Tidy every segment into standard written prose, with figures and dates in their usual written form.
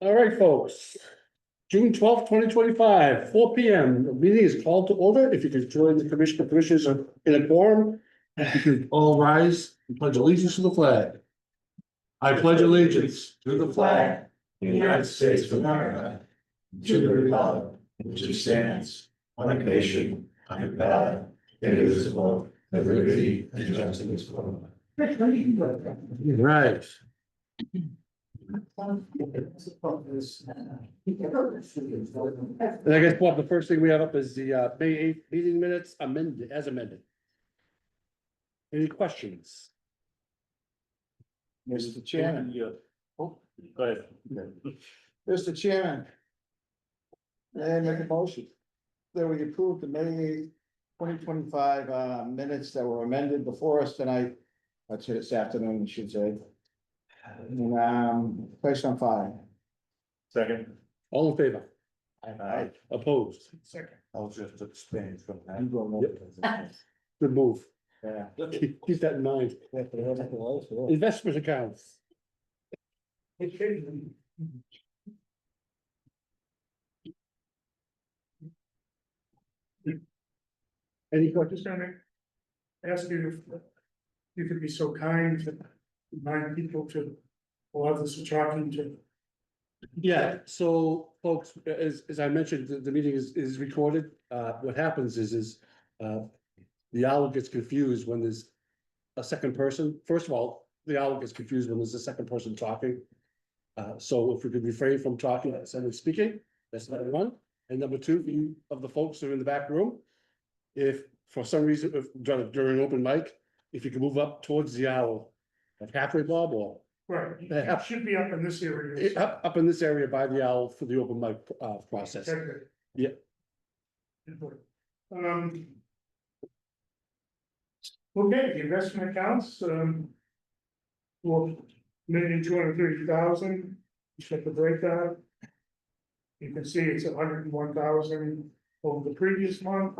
All right, folks. June 12th, 2025, 4 p.m. The meeting is called to order. If you could join the commissioners in a quorum, if you could all rise and pledge allegiance to the flag. I pledge allegiance to the flag of the United States of America, to the republic which stands one nation under God, indivisible, with liberty and justice for all. Right. And I guess, Bob, the first thing we have up is the May 8th meeting minutes amended, as amended. Any questions? Mr. Chairman. Oh, go ahead. Mr. Chairman. I make a motion that we approve the May 8th, 2025 minutes that were amended before us tonight. That's this afternoon, I should say. And placed on file. Second. All in favor? Aye. Opposed? Second. I'll just abstain from that. You go. Good move. Yeah. Keep that in mind. Investment accounts. Any questions? Just gonna ask you if you could be so kind to remind people to, or others are talking to. Yeah, so folks, as I mentioned, the meeting is recorded. What happens is the owl gets confused when there's a second person. First of all, the owl gets confused when there's a second person talking. So if we could refrain from talking at someone speaking, that's number one. And number two, you of the folks who are in the back room, if for some reason, if during open mic, if you can move up towards the owl, like halfway, Bob, or Right, it should be up in this area. up in this area by the owl for the open mic process. Okay. Yeah. Um. Okay, the investment accounts, $4,230,000, check the breakdown. You can see it's 101,000 over the previous month.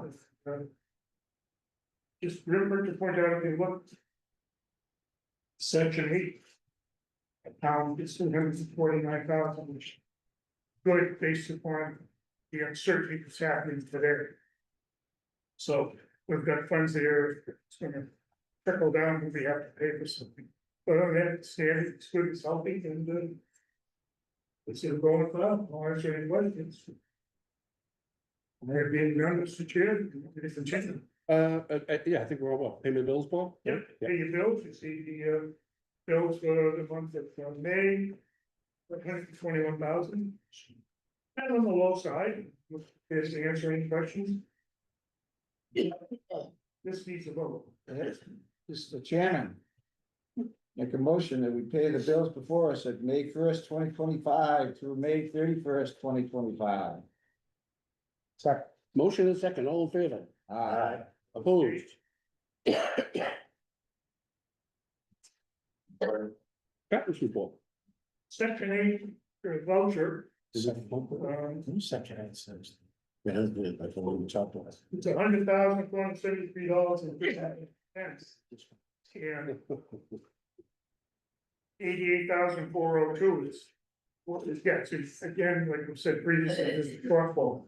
Just remember to point out, if you look. Section 8. Account is 249,000, which. Good based upon the uncertainty that's happening today. So we've got funds there, it's gonna trickle down when we have to pay for something. But on that standard, it's good, it's healthy, and it's still going well, I'll answer any questions. There being none, Mr. Chair, it's a change. Yeah, I think we're all, what, payment bills, Bob? Yep, pay your bills, you see the bills for the month of May. 121,000. And on the low side, is to answer any questions. This needs a vote. Mr. Chairman. Make a motion that we pay the bills before us at May 1st, 2025 through May 31st, 2025. Second. Motion and second, all in favor? Aye. Opposed? Patents report. Section 8, voucher, Is that? Section 8 says. Yeah, that's good, that's what we talked about. it's $100,473.50. And 88,402 is what it gets, it's again, like we said previously, this is shortfall.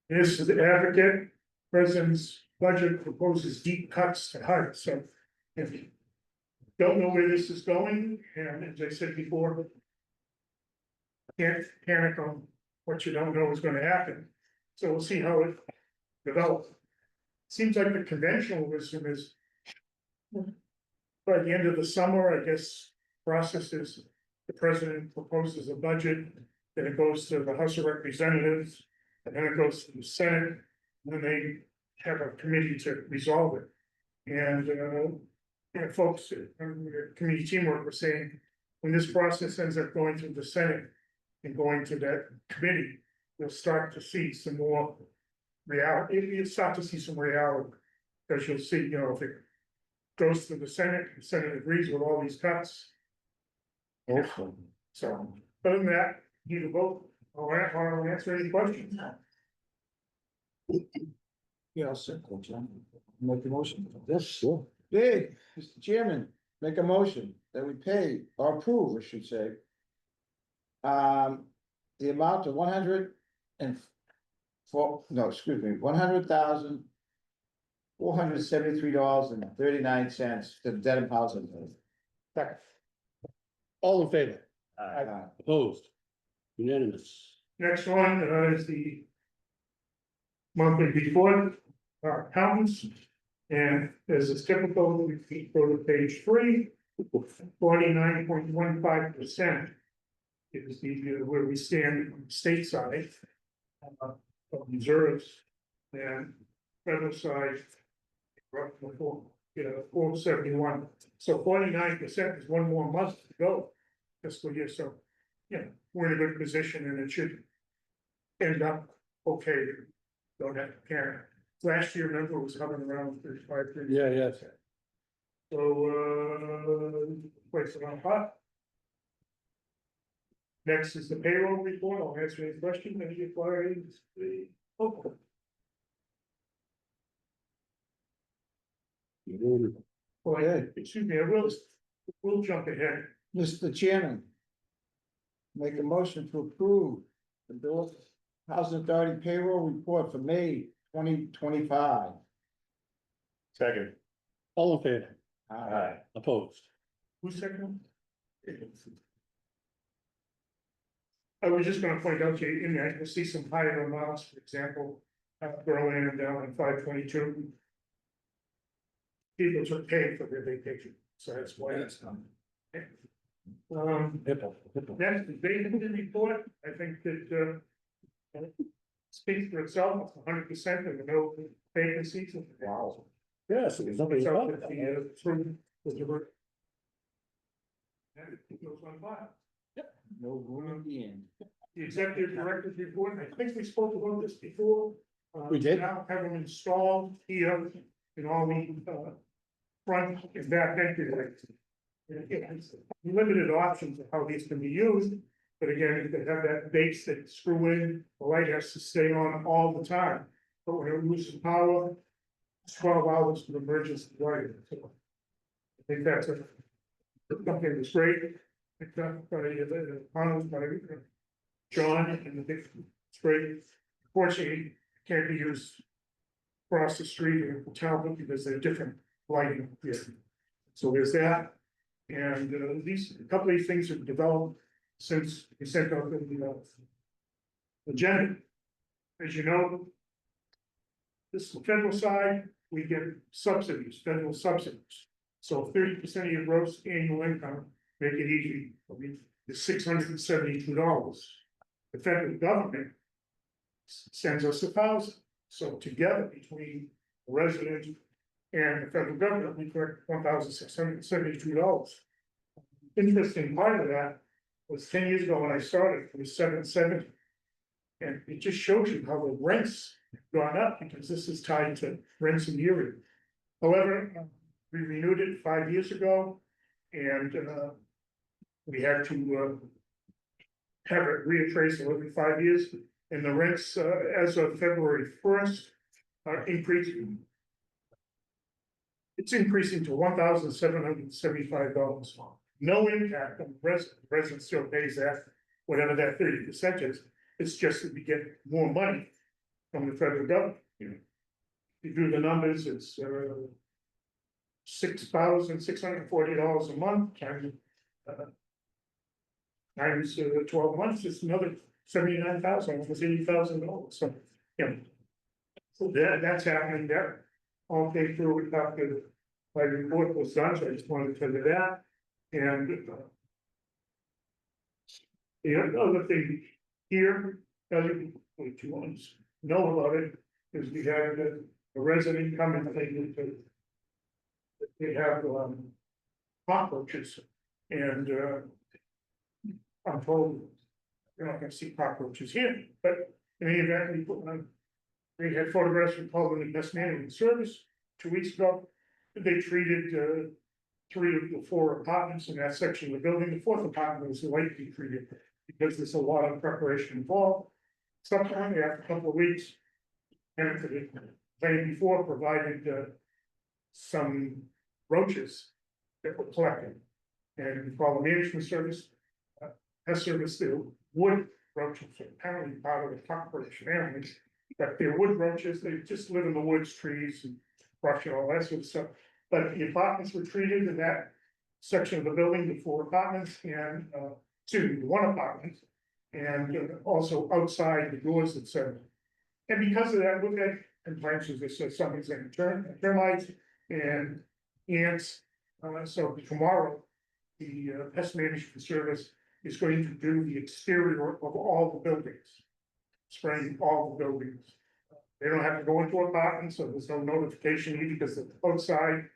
This is the advocate, president's budget proposes deep cuts to HUD, so if you don't know where this is going, and as I said before, can't panic on what you don't know is gonna happen, so we'll see how it develops. Seems like the conventional wisdom is by the end of the summer, I guess, processes, the president proposes a budget, then it goes to the House of Representatives, and then it goes to the Senate, and then they have a committee to resolve it. And, folks, committee teamwork were saying, when this process ends up going through the Senate and going to that committee, you'll start to see some more reality, you'll start to see some reality. Because you'll see, if it goes to the Senate agrees with all these cuts. Hopefully. So, other than that, need a vote, I'll answer any questions. Yeah, I'll second, John. Make the motion. Yes, sure. Okay, Mr. Chairman, make a motion that we pay or approve, I should say. The amount of 100,000. $473.39 to the Dedham Housing Authority. Second. All in favor? Uh, Opposed? Unanimous. Next one is the monthly report, our accountants. And as is typical, we go to page 3, 49.15%. Is the, where we stand on the state side. Of reserves and federal side. Roughly 471, so 49% is one more month to go. Fiscal year, so, we're in a good position and it should. End up okay, don't have to carry. Last year, remember, it was hovering around 35, 30. Yeah, yeah. So, place it on hot. Next is the payroll report, I'll answer any questions, any inquiries, okay. Well, excuse me, we'll jump ahead. Mr. Chairman. Make a motion to approve the Bill Housing Authority payroll report for May 2025. Second. All in favor? Aye. Opposed? Who's second? I was just gonna point out to you, in there, you can see some higher amounts, for example, Berlin down in 522. People took paid for their vacation, so that's why that's done. Next, the vacancy report, I think that, speaks for itself, 100%, there were no vacancies. Wow. Yes, there's nothing wrong with that. And it goes on file. No room in the end. The executive director's report, I think we spoke about this before. We did. Now have them installed here in all the, front and back entryways. And again, it's limited options of how these can be used, but again, you could have that base that screw in, the light has to stay on all the time. But when it loses power, it's 12 hours for emergency lighting. So I think that's something that's great. Picked up by Arnold, by John, and I think it's great. Fortunately, can't be used across the street or Talbot because they're different lighting here. So there's that. And these, a couple of these things have developed since we sent out the agenda. As you know, this is the federal side, we get subsidies, federal subsidies. So 30% of your gross annual income, make it easy, I mean, is $672. The federal government sends us 1,000. So together between the resident and the federal government, we collect $1,672. Interesting part of that was 10 years ago when I started, it was $770. And it just shows you how the rents have gone up because this is tied to rents in the area. However, we renewed it 5 years ago and we had to have it reappraised every 5 years. And the rents as of February 1st are increasing. It's increasing to $1,775. No impact on the resident. The resident still pays that, whatever that 30% is. It's just that we get more money from the federal government. If you do the numbers, it's $6,640 a month times 12 months. It's another $79,000, almost $80,000. So so that's happening there. All came through after my report was done, so I just wanted to tell you that. And the other thing here, what you want to know about it, is we had a resident come and they have cockroaches, and I'm told you're not gonna see cockroaches here, but in any event, we put on. They had photographs from Public Best Management Service 2 weeks ago. They treated 3 of the 4 apartments in that section of the building. The 4th apartment was lightly treated because there's a lot of preparation involved. Sometime after a couple of weeks, and for the day before provided some roaches that were collected. And while the management service has serviced the wood roaches, apparently part of the cockroach families. But they're wood roaches, they just live in the woods, trees and brush and all that sort of stuff. But the apartments were treated in that section of the building, the 4 apartments and, the 1 apartment. And also outside the doors, etc. And because of that, we've had complaints of this, somebody's in termites and ants. So tomorrow, the pest management service is going to do the exterior of all the buildings. Spraying all the buildings. They don't have to go into apartments, so there's no notification needed because it's outside.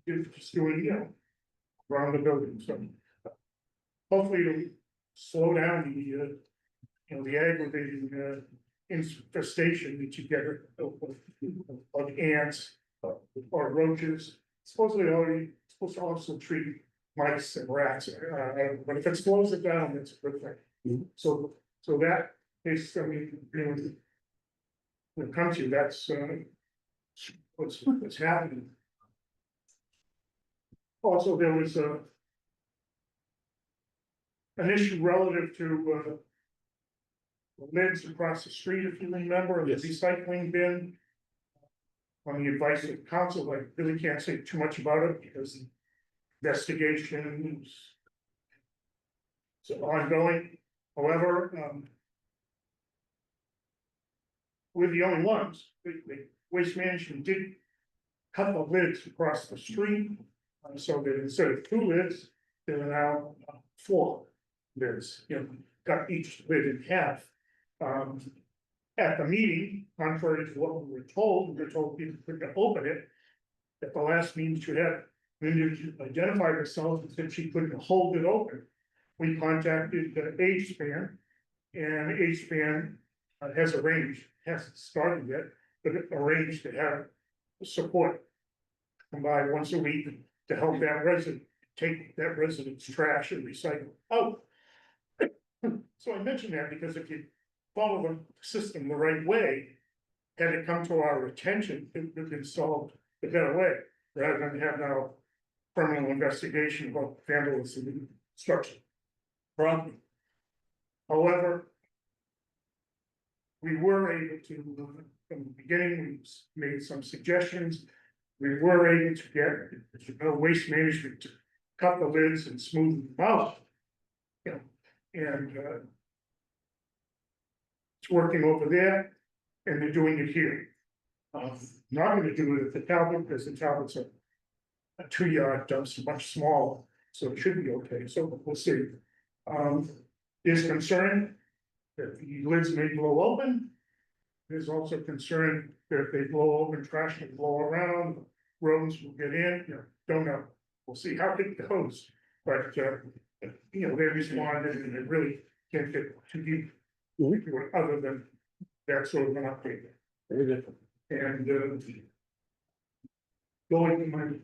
You're just doing, around the building, so. Hopefully it'll slow down the aggravating infestation that you get of ants or roaches. Supposedly supposed to also treat mice and rats, but if it slows it down, it's a good thing. So that is, I mean, when it comes to that's what's happening. Also, there was an issue relative to the lids across the street, if you remember, of the Yes. recycling bin. On the advice of council, I really can't say too much about it because the investigation is ongoing. However, we're the only ones. The Waste Management did cut the lids across the street. So that instead of 2 lids, there are now 4 lids, cut each lid in half. At the meeting, contrary to what we were told people couldn't open it. At the last meeting, she had identified herself and said she couldn't hold it open. We contacted the H-Span, and H-Span hasn't started yet, but it arranged to have support. Come by once a week to help that resident, take that resident's trash and recycle out. So I mention that because if you follow the system the right way, had it come to our attention, it would have been solved the better way, rather than have now criminal investigation about vandalism and destruction. Property. However, we were able to, from the beginning, we made some suggestions. We were able to get, Waste Management to cut the lids and smooth them out. And it's working over there, and they're doing it here. Not gonna do it at the Talbot, because the Talbot's a 2-yard dumpster, much smaller, so it should be okay, so we'll see. There's concern that the lids may blow open. There's also concern that if they blow open, trash will blow around, rodents will get in, don't know. We'll see how it goes, but they responded and it really can't get too deep. Other than that sort of an update. Very good. And going to my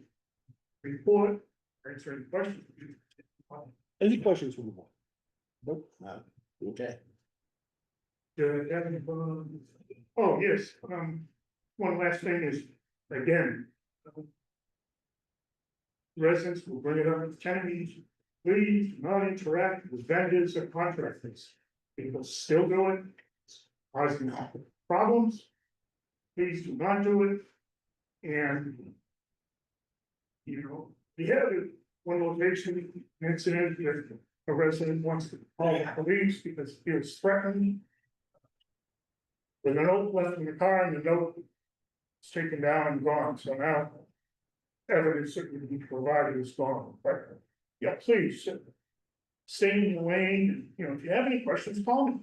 report, answer any questions. Any questions from the board? Nope. Okay. Oh, yes, one last thing is, again. Residents will bring it up at tenant meetings, please do not interact with vendors or contractors. People still do it, it's causing problems. Please do not do it, and. We had one location incident where a resident wants to call the police because he was threatened. With a note left in the car and the note was taken down and gone, so now. Evidence that would be provided is gone, but yeah, please. Stay in the lane, if you have any questions, call me.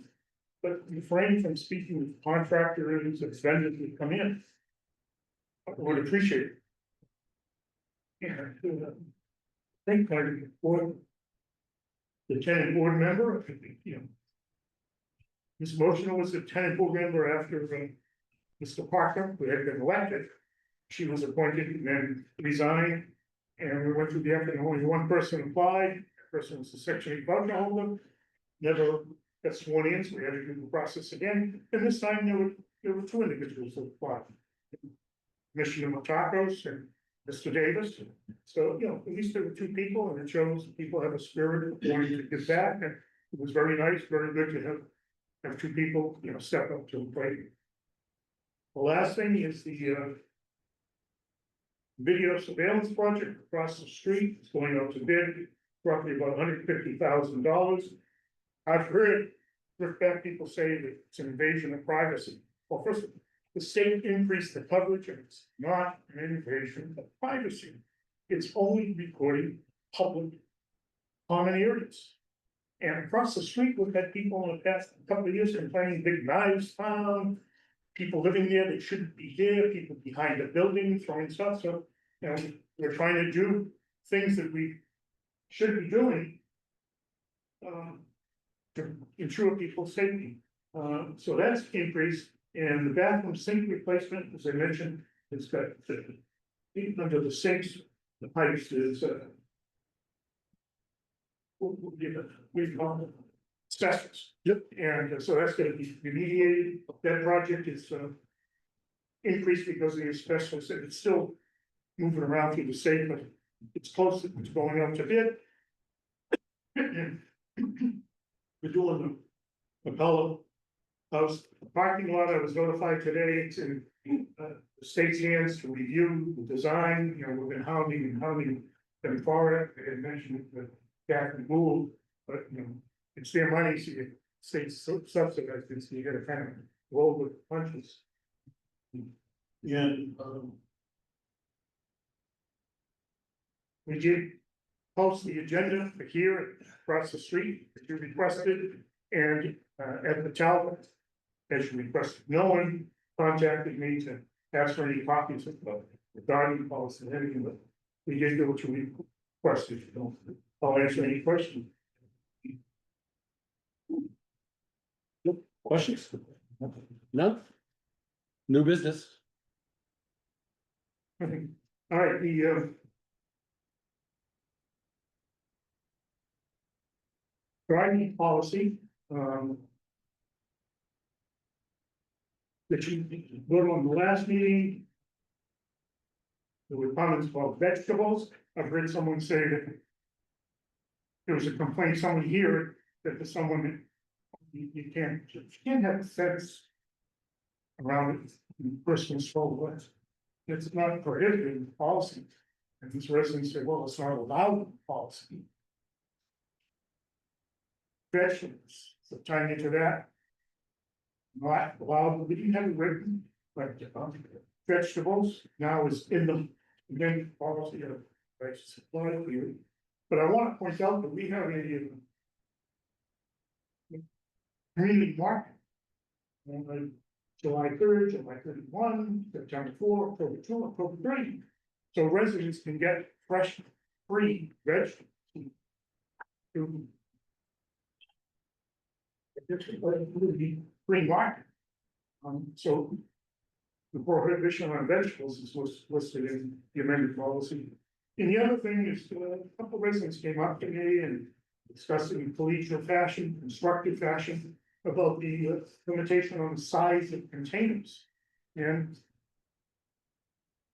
But refrain from speaking with contractors and vendors that come in. I would appreciate it. Yeah, I think my board. The tenant board member, I think, Ms. Motion was a tenant board member after Mr. Parker, who had been elected. She was appointed and then resigned, and we went through the effort, and only one person applied, the person was the Section 8 voucher holder. Never got sworn in, so we had to do the process again, and this time there were 2 individuals that applied. Commissioner Matakos and Mr. Davis. So, at least there were two people, and it shows people have a spirit of wanting to give back, and it was very nice, very good to have two people, step up to the plate. The last thing is the video surveillance project across the street. It's going out to bid, roughly about $150,000. I've heard back people say that it's an invasion of privacy. Well, first, the state increased the coverage, and it's not an invasion of privacy. It's only recording public common areas. And across the street, we've had people in the past couple of years complaining big knives found, people living there that shouldn't be there, people behind the building throwing stuff, so, we're trying to do things that we should be doing. To ensure people's safety. So that's increased, and the bathroom sink replacement, as I mentioned, it's got under the sinks, the pipes is we've called it asbestos. Yep. And so that's gonna be remediated. That project is increased because of the asbestos, and it's still moving around through the state, but it's close, it's going up to bid. We're doing the McCullough House parking lot. I was notified today, it's in the state's hands to review the design, we've been hounding them for it. They had mentioned the Catherine Gould, but it's their money, so the state's subsidized it, so you gotta kind of roll with the punches. And we did post the agenda for here across the street, as you requested, and at the Talbot, as you requested. No one contacted me to ask for any copies of the guardian policy and everything, but we did do what you requested. I'll answer any questions. Questions? None? New business? All right, the guardian policy, that you voted on the last meeting. There were comments about vegetables. I've heard someone say that there was a complaint, someone here, that there's someone, you can't have a fence around it, person's soul, it's not prohibited in policy. And these residents say, well, it's not allowed in policy. Vegetables, so tying into that. Not allowed, we didn't have it written, but vegetables now is in the, again, policy of supply here. But I want to point out that we have a community market. On July 3rd, July 31, September 4, October 2, October 3. So residents can get fresh, free vegetables. Free market. So the prohibition on vegetables is listed in the amended policy. And the other thing is, a couple of residents came up to me and discussing in collegial fashion, constructive fashion, about the limitation on the size of containers. And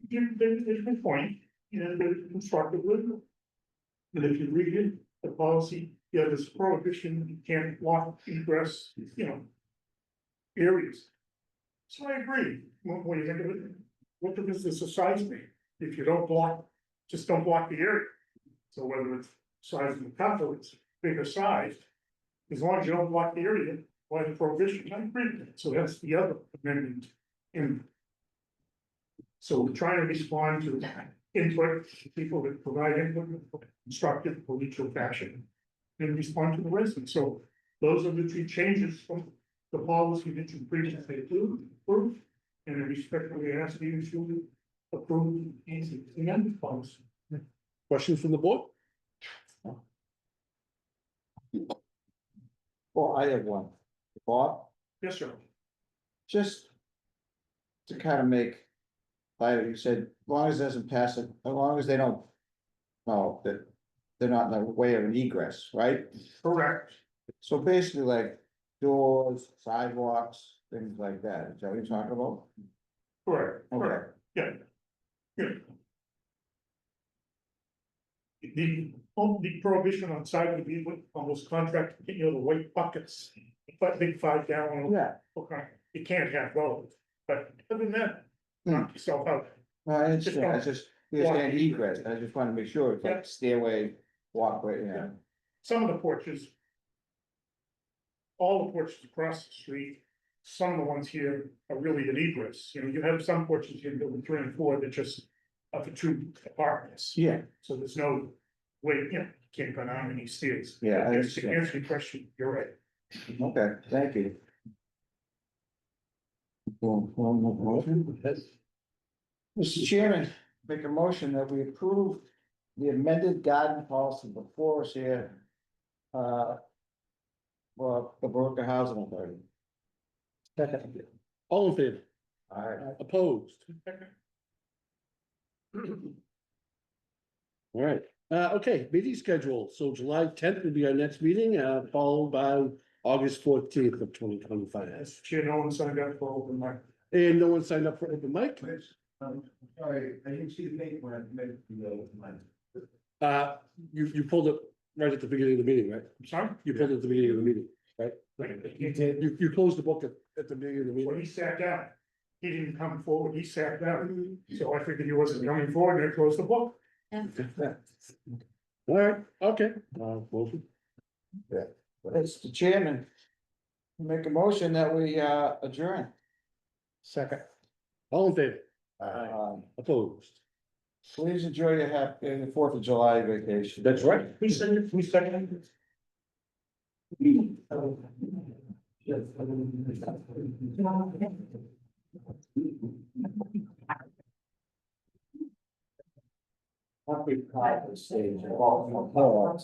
there's a point, the constructive wisdom. And if you read it, the policy, there's prohibition, you can't block egress, areas. So I agree, when you think of it, what does the size mean? If you don't block, just don't block the area. So whether it's size of the cup or it's bigger size, as long as you don't block the area, why the prohibition, I agree with that. So that's the other amendment. And so we're trying to respond to input, people that provide input, constructive, collegial fashion, and respond to the residents. So those are the two changes from the policy that you previously approved, and I respectfully ask you to approve the amended policy. Questions from the board? Well, I have one. Bob, Yes, sir. just to kind of make, like you said, as long as it doesn't pass it, as long as they don't, no, that they're not in the way of an egress, right? Correct. So basically like doors, sidewalks, things like that, is that what you're talking about? Correct. Okay. Yeah. Yeah. the prohibition on side of the on those contract, you know, the white buckets, but big 5 gallon, Yeah, okay, you can't have those, but other than that, knock yourself out. no, I understand, I just, we understand egress, I just wanna make sure it's Yeah. like stairway, walkway, yeah. Some of the porches. All the porches across the street, some of the ones here are really an egress, you know, you have some porches here building 3 and 4 that just. Are for 2 apartments, Yeah, so there's no way, you know, you can't go down any stairs. Yeah, I To understand. answer your question, you're right. okay, thank you. Mr. Chairman, make a motion that we approve the amended garden policy before us here. For the Broker Housing Authority. All in favor? Alright. Opposed? All right, okay, meeting schedule. So July 10th will be our next meeting, followed by August 14th of 2025. As chair, no one signed up for open mic. And no one signed up for open mic. Sorry, I didn't see the paper when I made the. You pulled it right at the beginning of the meeting, right? I'm sorry? You pulled it at the beginning of the meeting. He did, You closed the book at the beginning of the when meeting. he sat down, he didn't come forward, he sat down, so I figured he wasn't coming forward, and I closed the book. All right, okay. Motion. Mr. Chairman. Make a motion that we adjourn. Second. All in favor? Opposed? Please enjoy your happy, the 4th of July vacation. That's right. Please send it, please second it. Happy private stage. Oh,